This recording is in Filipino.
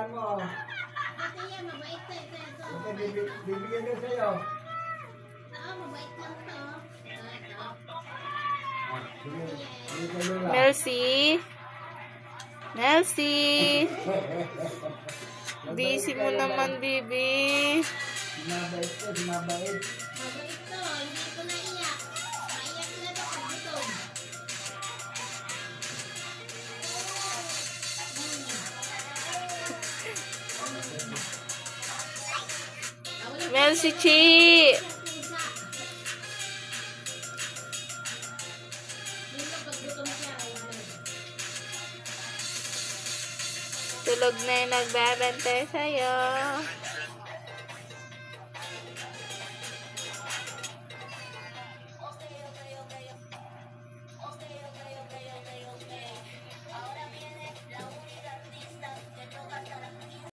Tandaan mo. Ate yan, mabait to. Ito. Okay, bibigyan ko sa'yo. Mabait lang to. Ito. Bigyan ko Lola. Melcy. Melcy. Busy mo naman, baby. Sinabait ko, sinabait. Mabait to. Hindi ko naiyak. Maiyak na to pag gutom. Melcy Chi. Pusa. Dito pag gutom siya. Tulog na yung nagbabantay sa'yo.